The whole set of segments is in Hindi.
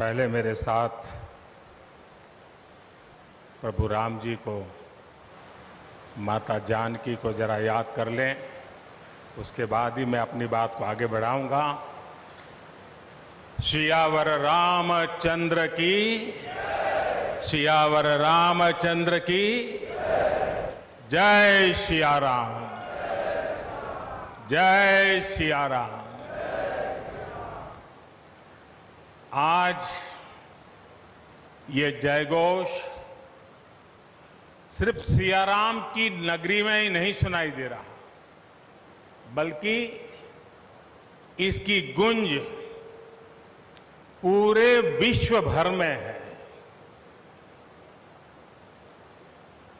पहले मेरे साथ प्रभु राम जी को, माता जानकी को जरा याद कर लें, उसके बाद ही मैं अपनी बात को आगे बढ़ाऊंगा। सियावर रामचंद्र की, सियावर रामचंद्र की जय सिया राम, जय सिया राम। आज ये जयघोष सिर्फ सियाराम की नगरी में ही नहीं सुनाई दे रहा, बल्कि इसकी गूंज पूरे विश्व भर में है।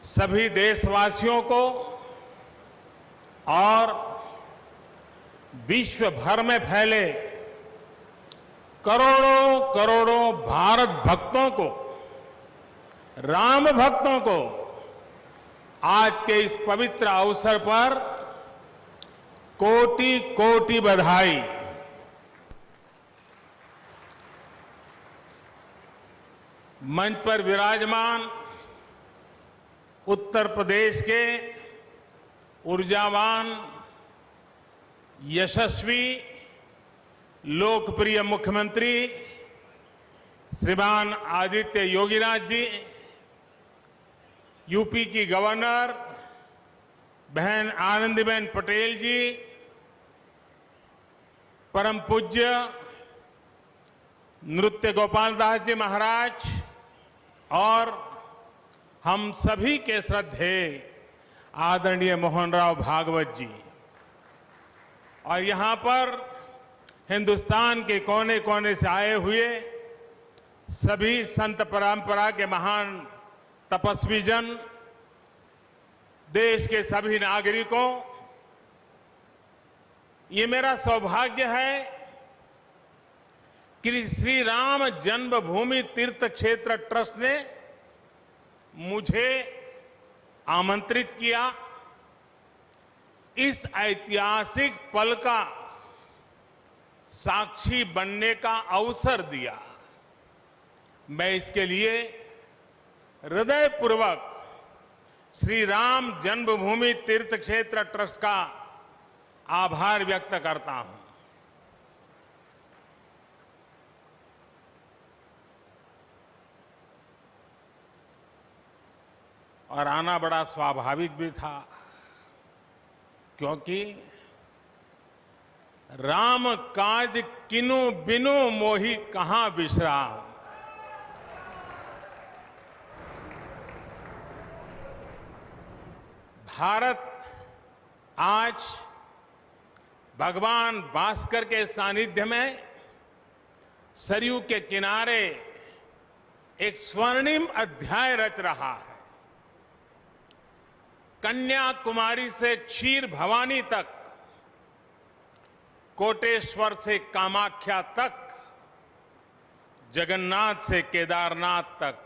सभी देशवासियों को और विश्व भर में फैले करोड़ों करोड़ों भारत भक्तों को, राम भक्तों को आज के इस पवित्र अवसर पर कोटि कोटि बधाई। मंच पर विराजमान उत्तर प्रदेश के ऊर्जावान, यशस्वी, लोकप्रिय मुख्यमंत्री श्रीमान आदित्य योगीनाथ जी, यूपी की गवर्नर बहन आनंदीबेन पटेल जी, परम पूज्य नृत्य गोपाल दास जी महाराज और हम सभी के श्रद्धेय आदरणीय मोहन राव भागवत जी, और यहां पर हिंदुस्तान के कोने कोने से आए हुए सभी संत परंपरा के महान तपस्वी जन, देश के सभी नागरिकों, ये मेरा सौभाग्य है कि श्री राम जन्मभूमि तीर्थ क्षेत्र ट्रस्ट ने मुझे आमंत्रित किया, इस ऐतिहासिक पल का साक्षी बनने का अवसर दिया। मैं इसके लिए हृदयपूर्वक श्री राम जन्मभूमि तीर्थ क्षेत्र ट्रस्ट का आभार व्यक्त करता हूं। और आना बड़ा स्वाभाविक भी था, क्योंकि राम काज किनु बिनु मोहि कहां बिसराम। भारत आज भगवान भास्कर के सानिध्य में सरयू के किनारे एक स्वर्णिम अध्याय रच रहा है। कन्याकुमारी से क्षीर भवानी तक, कोटेश्वर से कामाख्या तक, जगन्नाथ से केदारनाथ तक,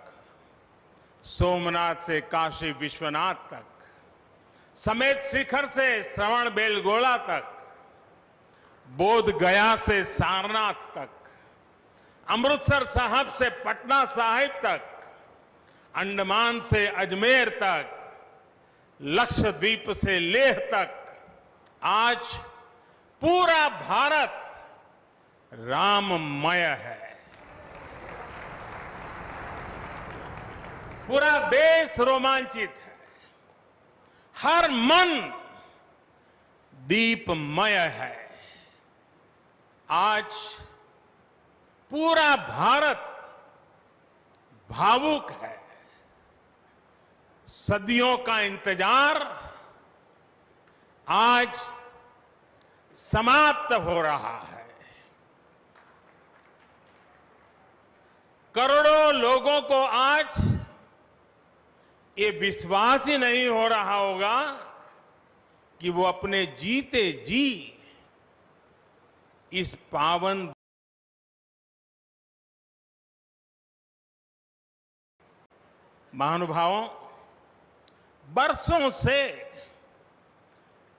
सोमनाथ से काशी विश्वनाथ तक, समेत शिखर से श्रवण बेलगोला तक, बोध गया से सारनाथ तक, अमृतसर साहब से पटना साहिब तक, अंडमान से अजमेर तक, लक्षद्वीप से लेह तक, आज पूरा भारत राममय है। पूरा देश रोमांचित है, हर मन दीपमय है। आज पूरा भारत भावुक है। सदियों का इंतजार आज समाप्त हो रहा है। करोड़ों लोगों को आज ये विश्वास ही नहीं हो रहा होगा कि वो अपने जीते जी इस पावन महानुभावों, बरसों से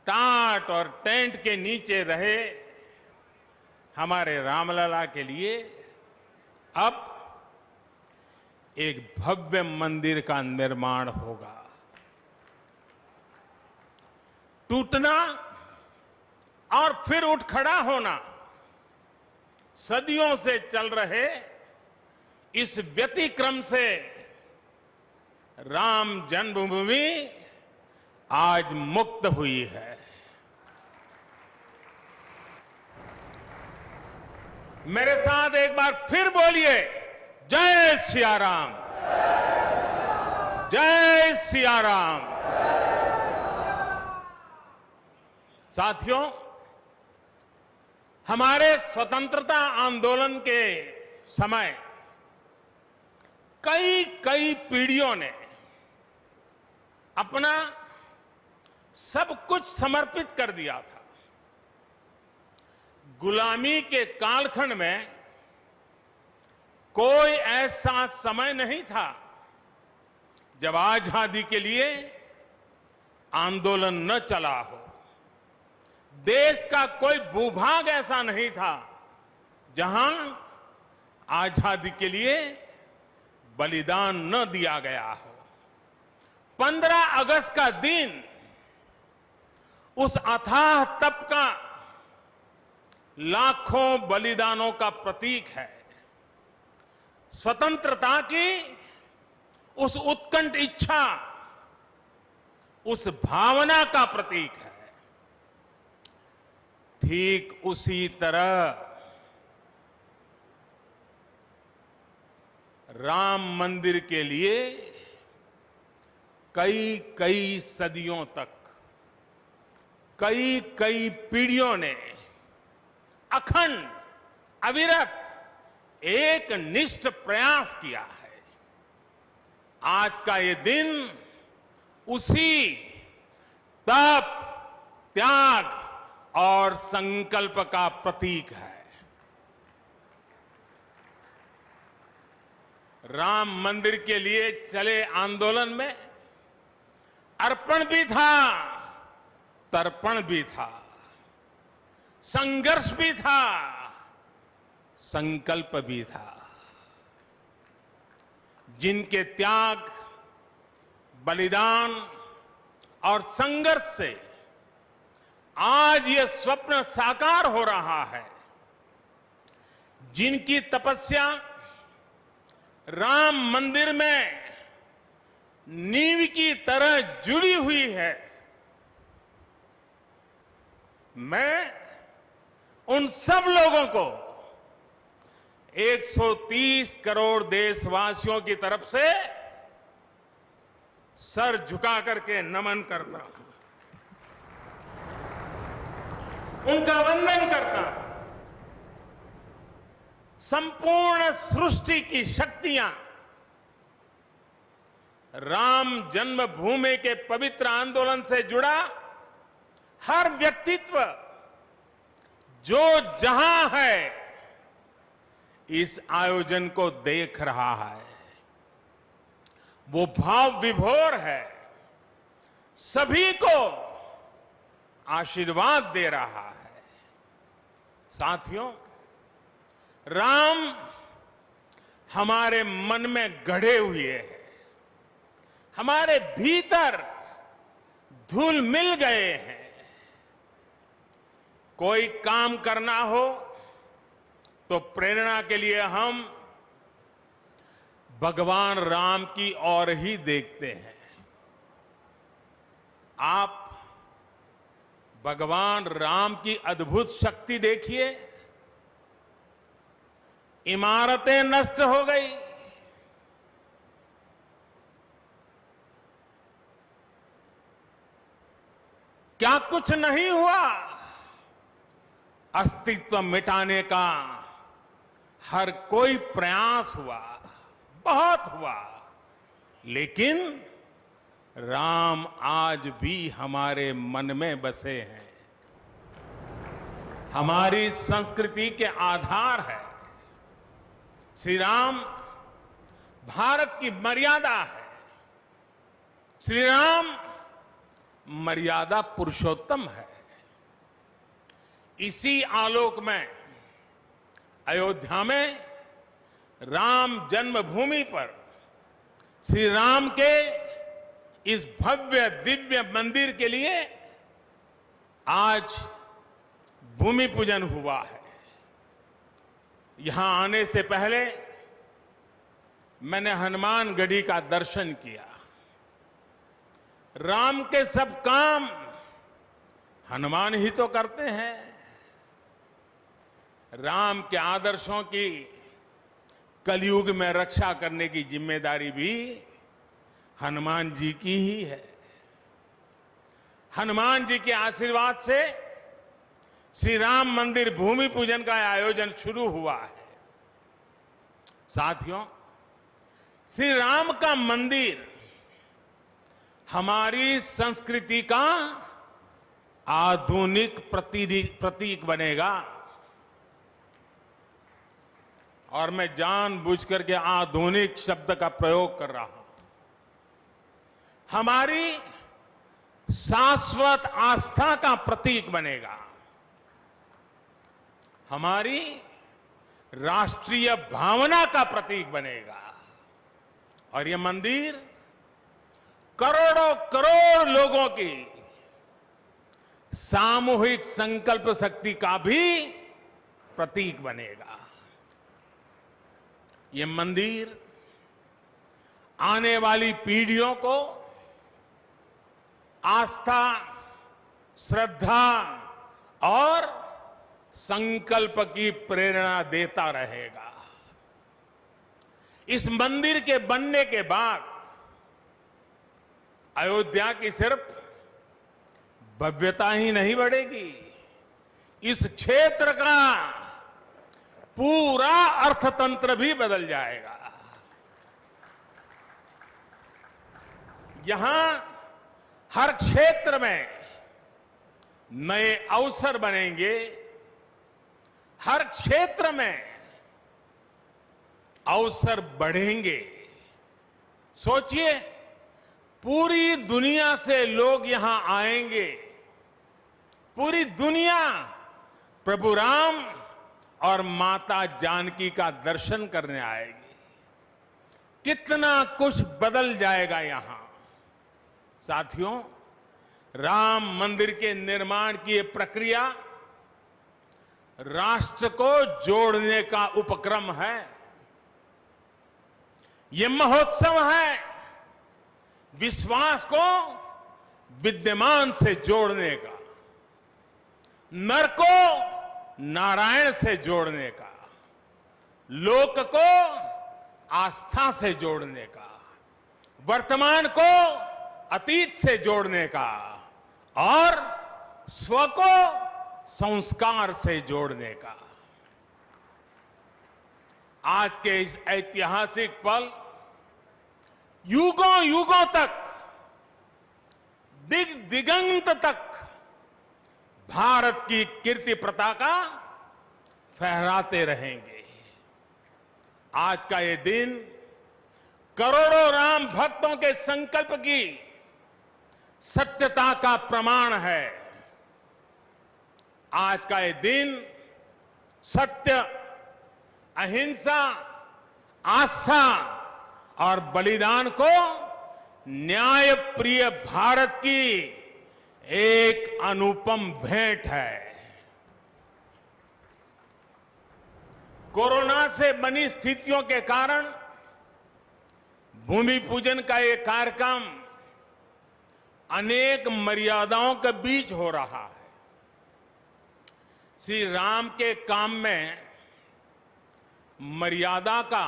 टाट और टेंट के नीचे रहे हमारे रामलला के लिए अब एक भव्य मंदिर का निर्माण होगा। टूटना और फिर उठ खड़ा होना सदियों से चल रहे इस व्यतिक्रम से राम जन्मभूमि आज मुक्त हुई है। मेरे साथ एक बार फिर बोलिए, जय सिया राम, जय सिया राम। साथियों, हमारे स्वतंत्रता आंदोलन के समय कई पीढ़ियों ने अपना सब कुछ समर्पित कर दिया था। गुलामी के कालखंड में कोई ऐसा समय नहीं था जब आजादी के लिए आंदोलन न चला हो। देश का कोई भूभाग ऐसा नहीं था जहां आजादी के लिए बलिदान न दिया गया हो। 15 अगस्त का दिन उस अथाह तप का लाखों बलिदानों का प्रतीक है। स्वतंत्रता की उस उत्कंठ इच्छा, उस भावना का प्रतीक है। ठीक उसी तरह राम मंदिर के लिए कई सदियों तक कई पीढ़ियों ने अखंड अविरत एक निष्ठ प्रयास किया है। आज का ये दिन उसी तप, त्याग और संकल्प का प्रतीक है। राम मंदिर के लिए चले आंदोलन में अर्पण भी था, तर्पण भी था, संघर्ष भी था, संकल्प भी था। जिनके त्याग, बलिदान और संघर्ष से आज ये स्वप्न साकार हो रहा है, जिनकी तपस्या राम मंदिर में नींव की तरह जुड़ी हुई है, मैं उन सब लोगों को 130 करोड़ देशवासियों की तरफ से सर झुका करके नमन करता हूं, उनका वंदन करता हूं। संपूर्ण सृष्टि की शक्तियां राम जन्मभूमि के पवित्र आंदोलन से जुड़ा हर व्यक्तित्व जो जहां है इस आयोजन को देख रहा है, वो भाव विभोर है, सभी को आशीर्वाद दे रहा है। साथियों, राम हमारे मन में गढ़े हुए हैं, हमारे भीतर धुल मिल गए हैं। कोई काम करना हो तो प्रेरणा के लिए हम भगवान राम की ओर ही देखते हैं। आप भगवान राम की अद्भुत शक्ति देखिए। इमारतें नष्ट हो गई, क्या कुछ नहीं हुआ? अस्तित्व मिटाने का हर कोई प्रयास हुआ, बहुत हुआ, लेकिन राम आज भी हमारे मन में बसे हैं, हमारी संस्कृति के आधार है। श्री राम भारत की मर्यादा है। श्री राम मर्यादा पुरुषोत्तम है। इसी आलोक में अयोध्या में राम जन्मभूमि पर श्री राम के इस भव्य दिव्य मंदिर के लिए आज भूमि पूजन हुआ है। यहां आने से पहले मैंने हनुमानगढ़ी का दर्शन किया। राम के सब काम हनुमान ही तो करते हैं। राम के आदर्शों की कलयुग में रक्षा करने की जिम्मेदारी भी हनुमान जी की ही है। हनुमान जी के आशीर्वाद से श्री राम मंदिर भूमि पूजन का आयोजन शुरू हुआ है। साथियों, श्री राम का मंदिर हमारी संस्कृति का आधुनिक प्रतीक बनेगा। और मैं जानबूझकर के आधुनिक शब्द का प्रयोग कर रहा हूं। हमारी शाश्वत आस्था का प्रतीक बनेगा। हमारी राष्ट्रीय भावना का प्रतीक बनेगा। और यह मंदिर करोड़ों करोड़ लोगों की सामूहिक संकल्प शक्ति का भी प्रतीक बनेगा। यह मंदिर आने वाली पीढ़ियों को आस्था, श्रद्धा और संकल्प की प्रेरणा देता रहेगा। इस मंदिर के बनने के बाद अयोध्या की सिर्फ भव्यता ही नहीं बढ़ेगी, इस क्षेत्र का पूरा अर्थतंत्र भी बदल जाएगा। यहां हर क्षेत्र में नए अवसर बनेंगे। हर क्षेत्र में अवसर बढ़ेंगे। सोचिए, पूरी दुनिया से लोग यहां आएंगे। पूरी दुनिया प्रभु राम और माता जानकी का दर्शन करने आएगी। कितना कुछ बदल जाएगा यहां। साथियों, राम मंदिर के निर्माण की ये प्रक्रिया राष्ट्र को जोड़ने का उपक्रम है। ये महोत्सव है विश्वास को विद्यमान से जोड़ने का, नर को नारायण से जोड़ने का, लोक को आस्था से जोड़ने का, वर्तमान को अतीत से जोड़ने का और स्व को संस्कार से जोड़ने का। आज के इस ऐतिहासिक पल युगों युगों तक, दिगंत तक भारत की कीर्ति पताका फहराते रहेंगे। आज का ये दिन करोड़ों राम भक्तों के संकल्प की सत्यता का प्रमाण है। आज का ये दिन सत्य, अहिंसा, आस्था और बलिदान को न्याय प्रिय भारत की एक अनुपम भेंट है। कोरोना से बनी स्थितियों के कारण भूमि पूजन का ये कार्यक्रम अनेक मर्यादाओं के बीच हो रहा है। श्री राम के काम में मर्यादा का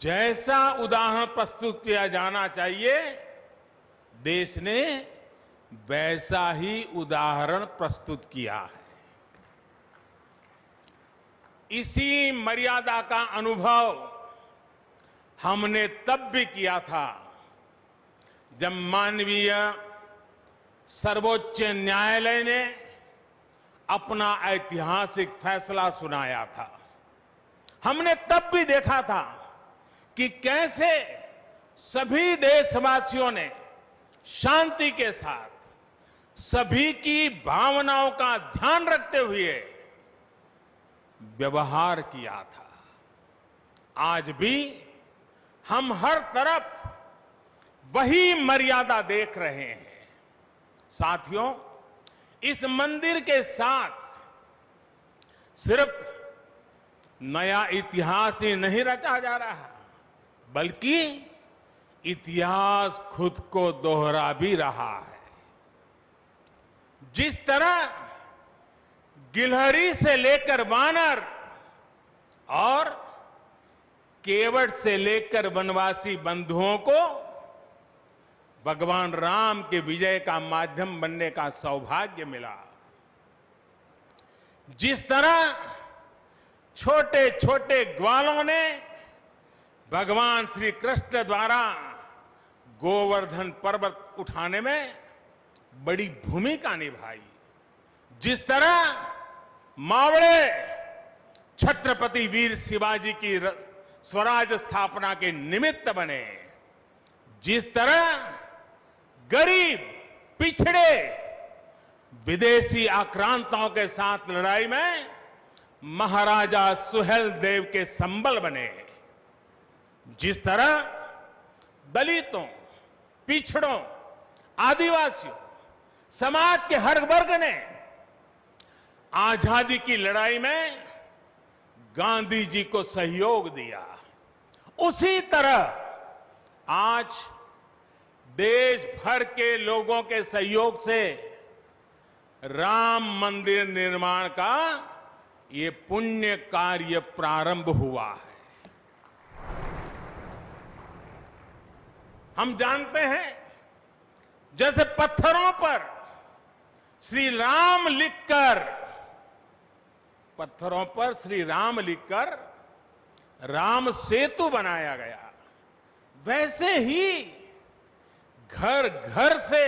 जैसा उदाहरण प्रस्तुत किया जाना चाहिए, देश ने वैसा ही उदाहरण प्रस्तुत किया है। इसी मर्यादा का अनुभव हमने तब भी किया था जब मानवीय सर्वोच्च न्यायालय ने अपना ऐतिहासिक फैसला सुनाया था। हमने तब भी देखा था कि कैसे सभी देशवासियों ने शांति के साथ सभी की भावनाओं का ध्यान रखते हुए व्यवहार किया था। आज भी हम हर तरफ वही मर्यादा देख रहे हैं। साथियों, इस मंदिर के साथ सिर्फ नया इतिहास ही नहीं रचा जा रहा, बल्कि इतिहास खुद को दोहरा भी रहा है। जिस तरह गिलहरी से लेकर वानर और केवट से लेकर वनवासी बंधुओं को भगवान राम के विजय का माध्यम बनने का सौभाग्य मिला, जिस तरह छोटे छोटे ग्वालों ने भगवान श्री कृष्ण द्वारा गोवर्धन पर्वत उठाने में बड़ी भूमिका निभाई, जिस तरह मावड़े छत्रपति वीर शिवाजी की स्वराज स्थापना के निमित्त बने, जिस तरह गरीब पिछड़े विदेशी आक्रांताओं के साथ लड़ाई में महाराजा सुहेल देव के संबल बने, जिस तरह दलितों, पिछड़ों, आदिवासियों, समाज के हर वर्ग ने आजादी की लड़ाई में गांधी जी को सहयोग दिया, उसी तरह आज देश भर के लोगों के सहयोग से राम मंदिर निर्माण का ये पुण्य कार्य प्रारंभ हुआ है। हम जानते हैं, जैसे पत्थरों पर श्री राम लिखकर, पत्थरों पर श्री राम लिखकर राम सेतु बनाया गया, वैसे ही घर घर से,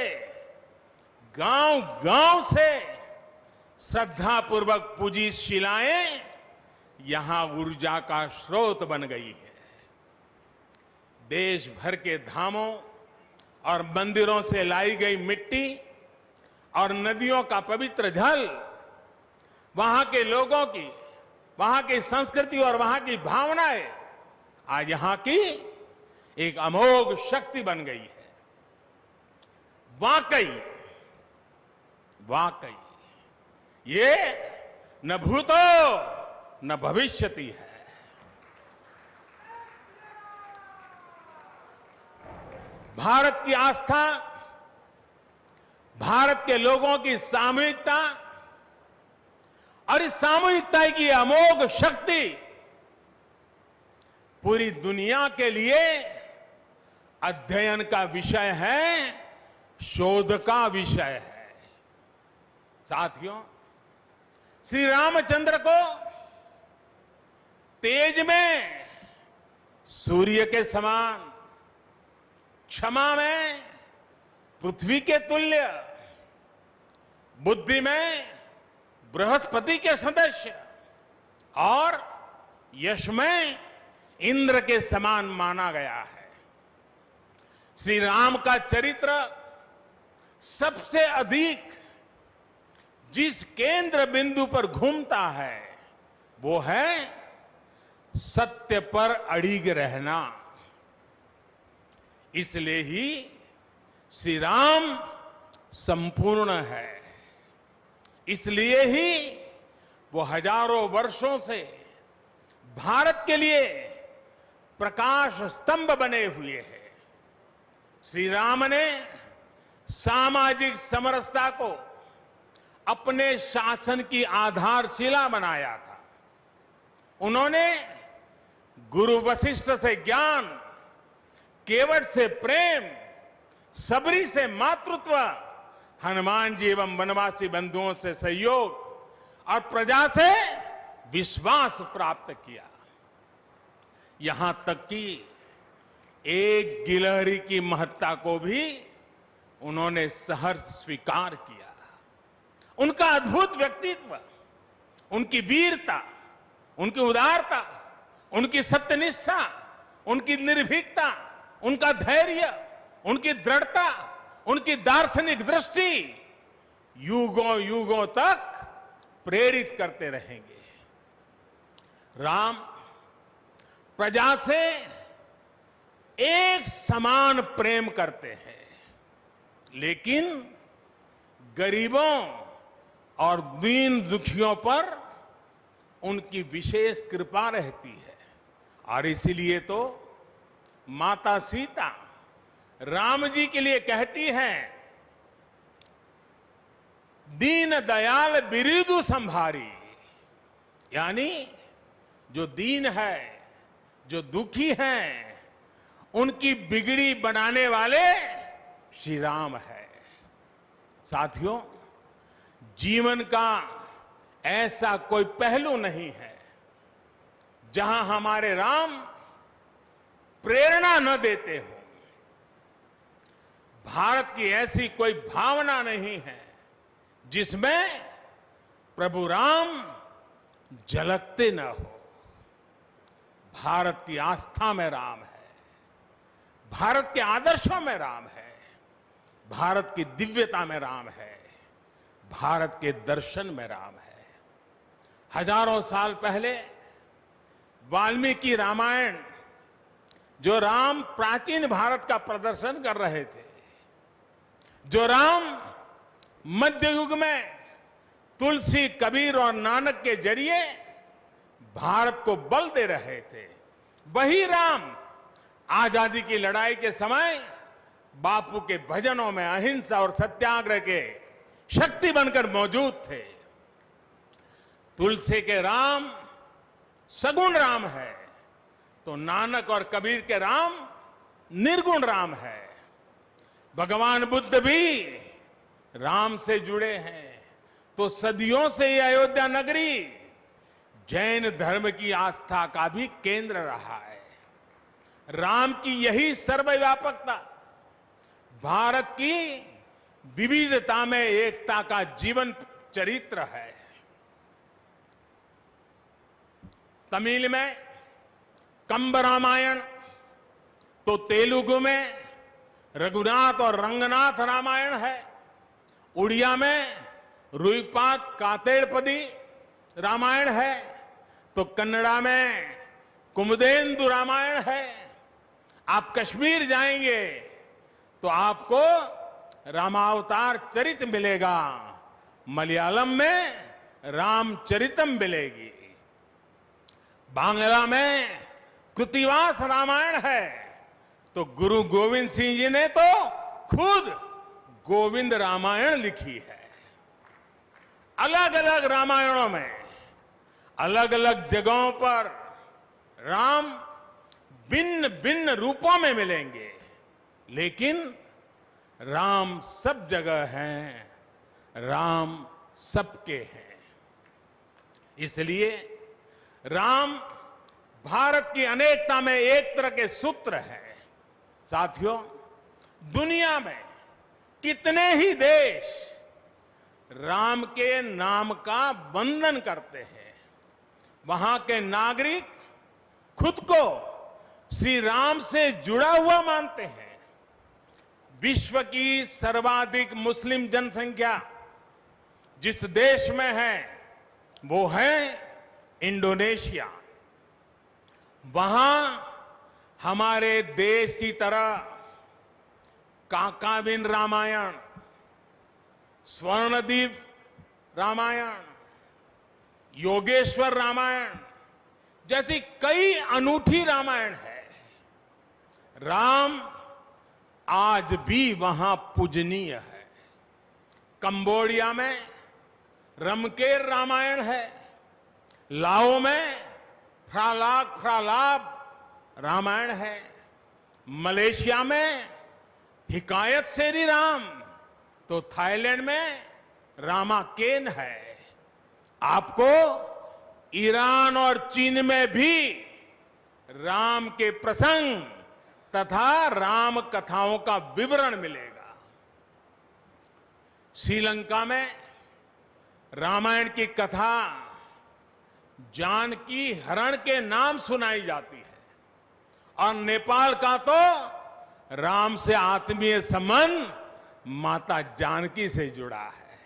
गांव गांव से श्रद्धापूर्वक पूजी शिलाएं यहां ऊर्जा का स्रोत बन गई है। देश भर के धामों और मंदिरों से लाई गई मिट्टी और नदियों का पवित्र जल वहां के लोगों की, वहां की संस्कृति और वहां की भावनाएं आज यहां की एक अमोघ शक्ति बन गई है। वाकई वाकई ये न भूतो न भविष्यति है। भारत की आस्था, भारत के लोगों की सामूहिकता और इस सामूहिकता की अमोघ शक्ति पूरी दुनिया के लिए अध्ययन का विषय है, शोध का विषय है। साथियों, श्री रामचंद्र को तेज में सूर्य के समान, क्षमा में पृथ्वी के तुल्य, बुद्धि में बृहस्पति के सदस्य और यश में इंद्र के समान माना गया है। श्री राम का चरित्र सबसे अधिक जिस केंद्र बिंदु पर घूमता है वो है सत्य पर अड़िग रहना। इसलिए ही श्री राम संपूर्ण है, इसलिए ही वो हजारों वर्षों से भारत के लिए प्रकाश स्तंभ बने हुए हैं। श्री राम ने सामाजिक समरसता को अपने शासन की आधारशिला बनाया था। उन्होंने गुरु वशिष्ठ से ज्ञान, केवट से प्रेम, सबरी से मातृत्व, हनुमान जी एवं वनवासी बंधुओं से सहयोग और प्रजा से विश्वास प्राप्त किया। यहां तक कि एक गिलहरी की महत्ता को भी उन्होंने सहर्ष स्वीकार किया। उनका अद्भुत व्यक्तित्व, उनकी वीरता, उनकी उदारता, उनकी सत्यनिष्ठा, उनकी निर्भीकता, उनका धैर्य, उनकी दृढ़ता, उनकी दार्शनिक दृष्टि युगों युगों तक प्रेरित करते रहेंगे। राम प्रजा से एक समान प्रेम करते हैं, लेकिन गरीबों और दीन दुखियों पर उनकी विशेष कृपा रहती है। और इसीलिए तो माता सीता राम जी के लिए कहती हैं, दीन दयाल बिरिदु संभारी, यानी जो दीन है, जो दुखी हैं, उनकी बिगड़ी बनाने वाले श्री राम है। साथियों, जीवन का ऐसा कोई पहलू नहीं है जहां हमारे राम प्रेरणा न देते हो। भारत की ऐसी कोई भावना नहीं है जिसमें प्रभु राम झलकते न हो। भारत की आस्था में राम है, भारत के आदर्शों में राम है, भारत की दिव्यता में राम है, भारत के दर्शन में राम है। हजारों साल पहले वाल्मीकि रामायण, जो राम प्राचीन भारत का प्रदर्शन कर रहे थे, जो राम मध्य युग में तुलसी, कबीर और नानक के जरिए भारत को बल दे रहे थे, वही राम आजादी की लड़ाई के समय बापू के भजनों में अहिंसा और सत्याग्रह के शक्ति बनकर मौजूद थे। तुलसी के राम सगुण राम है, तो नानक और कबीर के राम निर्गुण राम है। भगवान बुद्ध भी राम से जुड़े हैं, तो सदियों से ये अयोध्या नगरी जैन धर्म की आस्था का भी केंद्र रहा है। राम की यही सर्वव्यापकता भारत की विविधता में एकता का जीवन चरित्र है। तमिल में कंब रामायण, तो तेलुगु में रघुनाथ और रंगनाथ रामायण है। उड़िया में रुईपात कातेड़पदी रामायण है, तो कन्नड़ा में कुमुदेंदु रामायण है। आप कश्मीर जाएंगे तो आपको रामावतार चरित मिलेगा, मलयालम में रामचरितम मिलेगी, बांग्ला में कृतिवास रामायण है, तो गुरु गोविंद सिंह जी ने तो खुद गोविंद रामायण लिखी है। अलग अलग रामायणों में अलग अलग जगहों पर राम भिन्न भिन्न रूपों में मिलेंगे, लेकिन राम सब जगह हैं, राम सबके हैं। इसलिए राम भारत की अनेकता में एक तरह के सूत्र है। साथियों, दुनिया में कितने ही देश राम के नाम का वंदन करते हैं, वहां के नागरिक खुद को श्री राम से जुड़ा हुआ मानते हैं। विश्व की सर्वाधिक मुस्लिम जनसंख्या जिस देश में है वो है इंडोनेशिया। वहां हमारे देश की तरह काकाविन रामायण, स्वर्णदीप रामायण, योगेश्वर रामायण जैसी कई अनूठी रामायण है। राम आज भी वहां पूजनीय है। कंबोडिया में रमकेर रामायण है, लाओ में फ्रालाप रामायण है, मलेशिया में हिकायत शेरी राम, तो थाईलैंड में रामाकेन है। आपको ईरान और चीन में भी राम के प्रसंग तथा राम कथाओं का विवरण मिलेगा। श्रीलंका में रामायण की कथा जानकी हरण के नाम सुनाई जाती है, और नेपाल का तो राम से आत्मीय संबंध माता जानकी से जुड़ा है।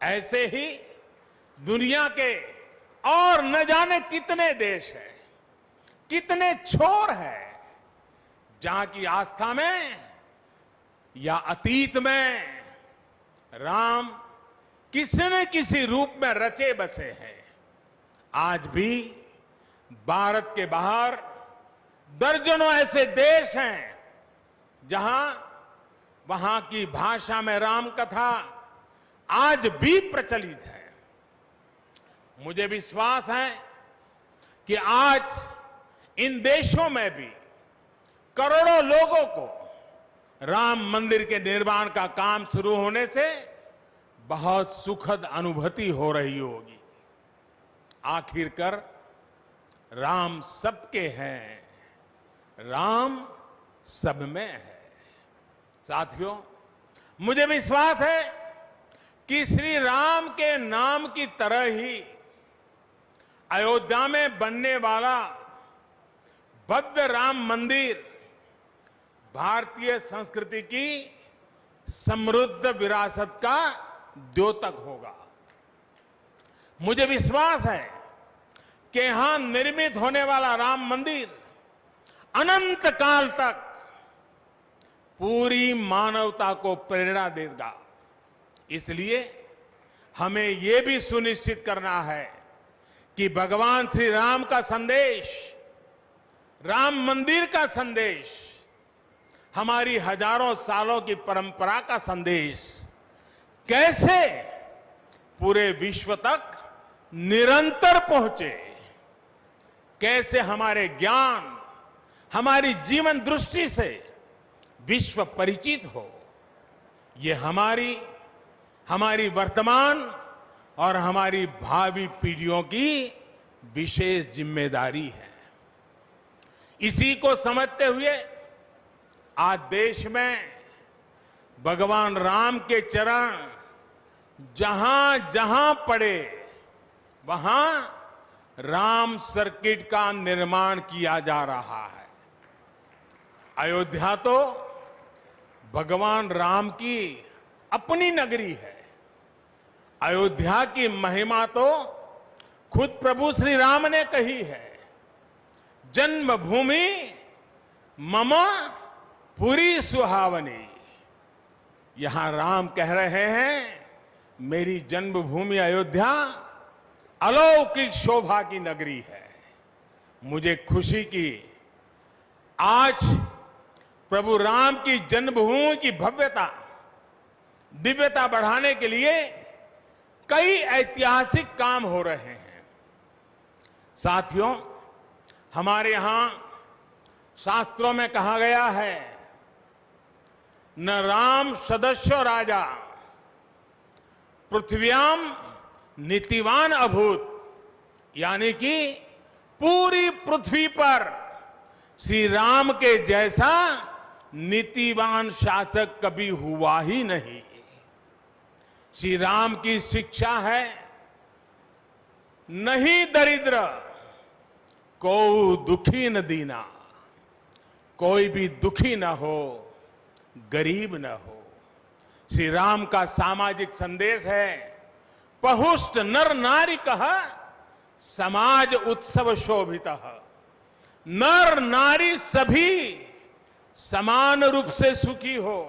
ऐसे ही दुनिया के और न जाने कितने देश हैं कितने छोर हैं जहां की आस्था में या अतीत में राम किसी न किसी रूप में रचे बसे हैं। आज भी भारत के बाहर दर्जनों ऐसे देश हैं जहां वहां की भाषा में राम कथा आज भी प्रचलित है। मुझे विश्वास है कि आज इन देशों में भी करोड़ों लोगों को राम मंदिर के निर्माण का काम शुरू होने से बहुत सुखद अनुभूति हो रही होगी। आखिरकार राम सबके हैं, राम सब में है। साथियों, मुझे विश्वास है कि श्री राम के नाम की तरह ही अयोध्या में बनने वाला भव्य राम मंदिर भारतीय संस्कृति की समृद्ध विरासत का द्योतक होगा। मुझे विश्वास है कि यहां निर्मित होने वाला राम मंदिर अनंत काल तक पूरी मानवता को प्रेरणा देगा। इसलिए हमें यह भी सुनिश्चित करना है कि भगवान श्री राम का संदेश, राम मंदिर का संदेश, हमारी हजारों सालों की परंपरा का संदेश कैसे पूरे विश्व तक निरंतर पहुंचे, कैसे हमारे ज्ञान, हमारी जीवन दृष्टि से विश्व परिचित हो, ये हमारी वर्तमान और हमारी भावी पीढ़ियों की विशेष जिम्मेदारी है। इसी को समझते हुए आज देश में भगवान राम के चरण जहां जहां पड़े वहां राम सर्किट का निर्माण किया जा रहा है। अयोध्या तो भगवान राम की अपनी नगरी है। अयोध्या की महिमा तो खुद प्रभु श्री राम ने कही है, जन्मभूमि मम पुरी सुहावनी। यहां राम कह रहे हैं, मेरी जन्मभूमि अयोध्या अलौकिक शोभा की नगरी है। मुझे खुशी की आज प्रभु राम की जन्मभूमि की भव्यता, दिव्यता बढ़ाने के लिए कई ऐतिहासिक काम हो रहे हैं। साथियों, हमारे यहां शास्त्रों में कहा गया है, न राम सदस्यो राजा पृथ्व्याम नीतिवान अभूत, यानी कि पूरी पृथ्वी पर श्री राम के जैसा नीतिवान शासक कभी हुआ ही नहीं। श्री राम की शिक्षा है, नहीं दरिद्र को दुखी न दीना, कोई भी दुखी न हो, गरीब न हो। श्री राम का सामाजिक संदेश है, पहुष्ट नर नारी कह समाज उत्सव शोभित। नर नारी सभी समान रूप से सुखी हो,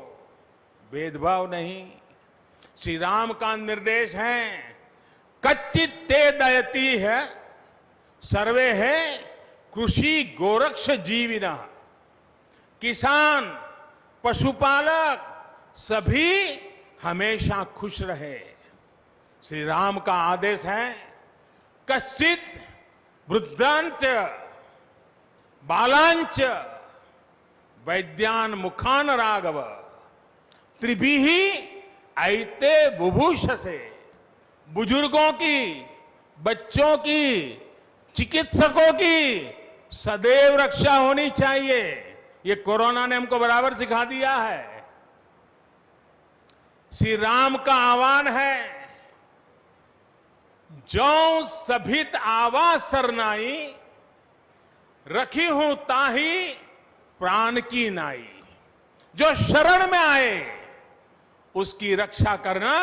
भेदभाव नहीं। श्री राम का निर्देश है, कच्चित ते दयती है सर्वे है कृषि गोरक्ष जीविना। किसान, पशुपालक सभी हमेशा खुश रहे। श्री राम का आदेश है, कश्चित वृद्धांच बालांच वैद्यान मुखान राघव त्रिभिहि ऐते बुभूषसे। बुजुर्गों की, बच्चों की, चिकित्सकों की सदैव रक्षा होनी चाहिए। ये कोरोना ने हमको बराबर सिखा दिया है। श्री राम का आह्वान है, जो सभित आवा सरनाई रखी हूं ताही प्राण की नाई। जो शरण में आए उसकी रक्षा करना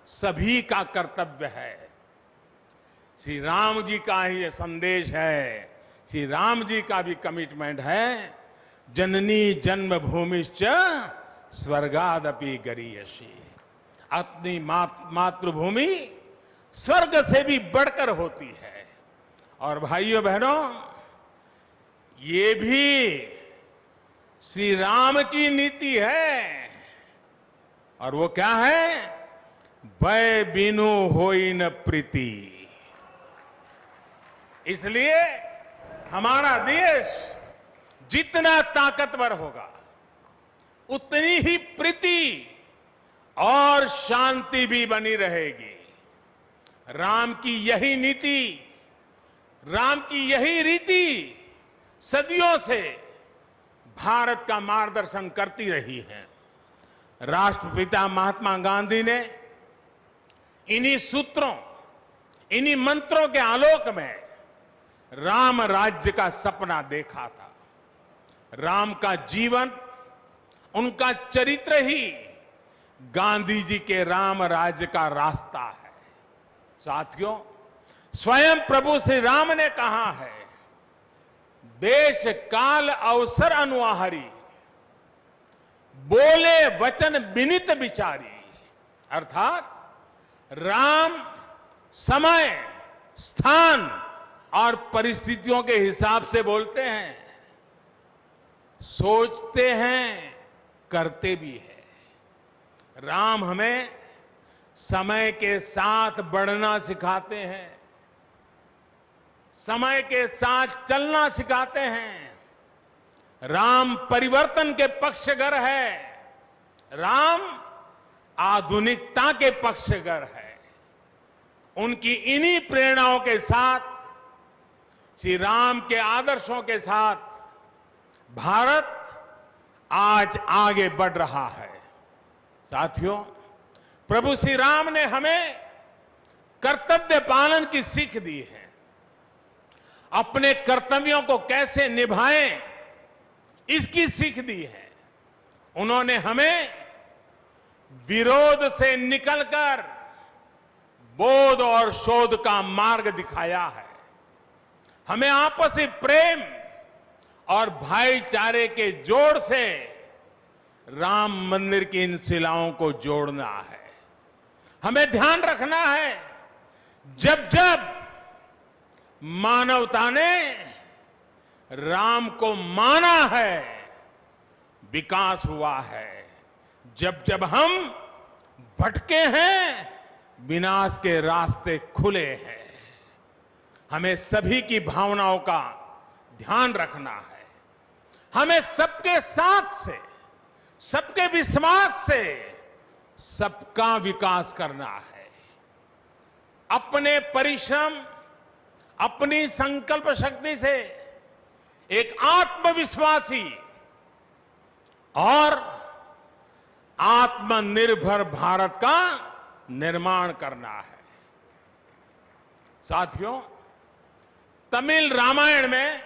सभी का कर्तव्य है। श्री राम जी का ही यह संदेश है श्री राम जी का भी कमिटमेंट है, जननी जन्मभूमिश्च स्वर्गादपि गरीयसी। अपनी मातृभूमि स्वर्ग से भी बढ़कर होती है। और भाइयों बहनों, ये भी श्री राम की नीति है। और वो क्या है? भय बिनु होई न प्रीति। इसलिए हमारा देश जितना ताकतवर होगा, उतनी ही प्रीति और शांति भी बनी रहेगी। राम की यही नीति, राम की यही रीति सदियों से भारत का मार्गदर्शन करती रही है। राष्ट्रपिता महात्मा गांधी ने इन्हीं सूत्रों, इन्हीं मंत्रों के आलोक में राम राज्य का सपना देखा था। राम का जीवन, उनका चरित्र ही गांधी जी के राम राज्य का रास्ता है। साथियों, स्वयं प्रभु श्री राम ने कहा है, देश काल अवसर अनुआहारी, बोले वचन विनित विचारी। अर्थात राम समय, स्थान और परिस्थितियों के हिसाब से बोलते हैं, सोचते हैं, करते भी है। राम हमें समय के साथ बढ़ना सिखाते हैं, समय के साथ चलना सिखाते हैं। राम परिवर्तन के पक्षगर है, राम आधुनिकता के पक्षगर है। उनकी इन्हीं प्रेरणाओं के साथ, श्री राम के आदर्शों के साथ भारत आज आगे बढ़ रहा है। साथियों, प्रभु श्री राम ने हमें कर्तव्य पालन की सीख दी है। अपने कर्तव्यों को कैसे निभाएं, इसकी सीख दी है। उन्होंने हमें विरोध से निकलकर बोध और शोध का मार्ग दिखाया है। हमें आपसी प्रेम और भाईचारे के जोड़ से राम मंदिर की इन शिलाओं को जोड़ना है। हमें ध्यान रखना है, जब जब मानवता ने राम को माना है, विकास हुआ है। जब जब हम भटके हैं, विनाश के रास्ते खुले हैं। हमें सभी की भावनाओं का ध्यान रखना है। हमें सबके साथ से, सबके विश्वास से सबका विकास करना है। अपने परिश्रम, अपनी संकल्प शक्ति से एक आत्मविश्वासी और आत्मनिर्भर भारत का निर्माण करना है। साथियों, तमिल रामायण में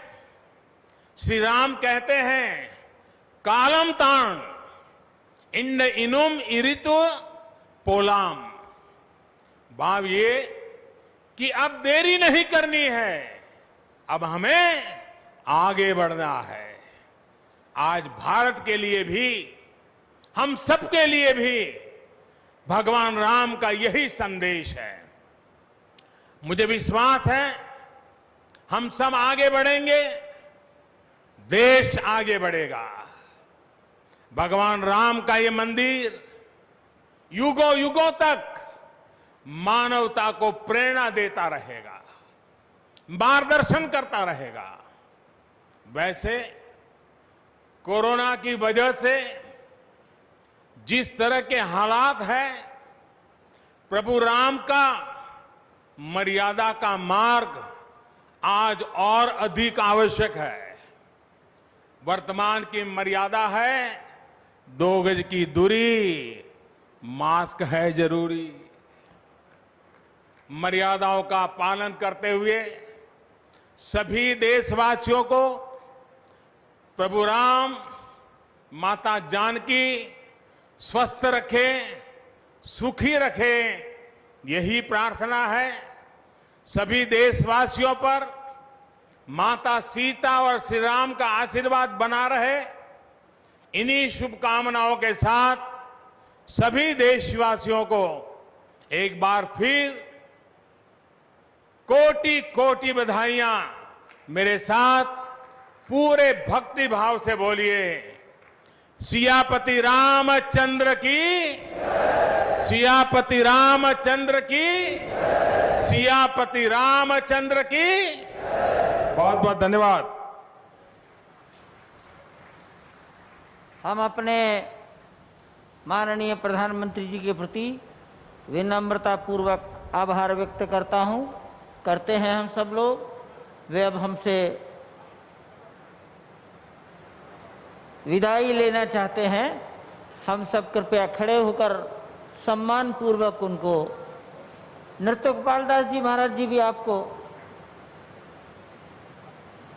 श्री राम कहते हैं, कालम ताण इंड इनुम इरितु पोलाम। भाव ये कि अब देरी नहीं करनी है, अब हमें आगे बढ़ना है। आज भारत के लिए भी, हम सबके लिए भी भगवान राम का यही संदेश है। मुझे विश्वास है, हम सब आगे बढ़ेंगे, देश आगे बढ़ेगा। भगवान राम का ये मंदिर युगों युगों तक मानवता को प्रेरणा देता रहेगा, मार्गदर्शन करता रहेगा। वैसे कोरोना की वजह से जिस तरह के हालात हैं, प्रभु राम का मर्यादा का मार्ग आज और अधिक आवश्यक है। वर्तमान की मर्यादा है 2 गज की दूरी, मास्क है जरूरी। मर्यादाओं का पालन करते हुए सभी देशवासियों को प्रभु राम, माता जानकी स्वस्थ रखें, सुखी रखें, यही प्रार्थना है। सभी देशवासियों पर माता सीता और श्री राम का आशीर्वाद बना रहे, इन्हीं शुभकामनाओं के साथ सभी देशवासियों को एक बार फिर कोटि कोटि बधाइयां। मेरे साथ पूरे भक्ति भाव से बोलिए, सियापति रामचंद्र की, सियापति रामचंद्र की, सियापति रामचंद्र की। बहुत बहुत धन्यवाद। हम अपने माननीय प्रधानमंत्री जी के प्रति विनम्रता पूर्वक आभार व्यक्त करते हैं हम सब लोग। वे अब हमसे विदाई लेना चाहते हैं। हम सब कृपया खड़े होकर सम्मान पूर्वक उनको, नृत्य गोपाल दास जी महाराज जी भी आपको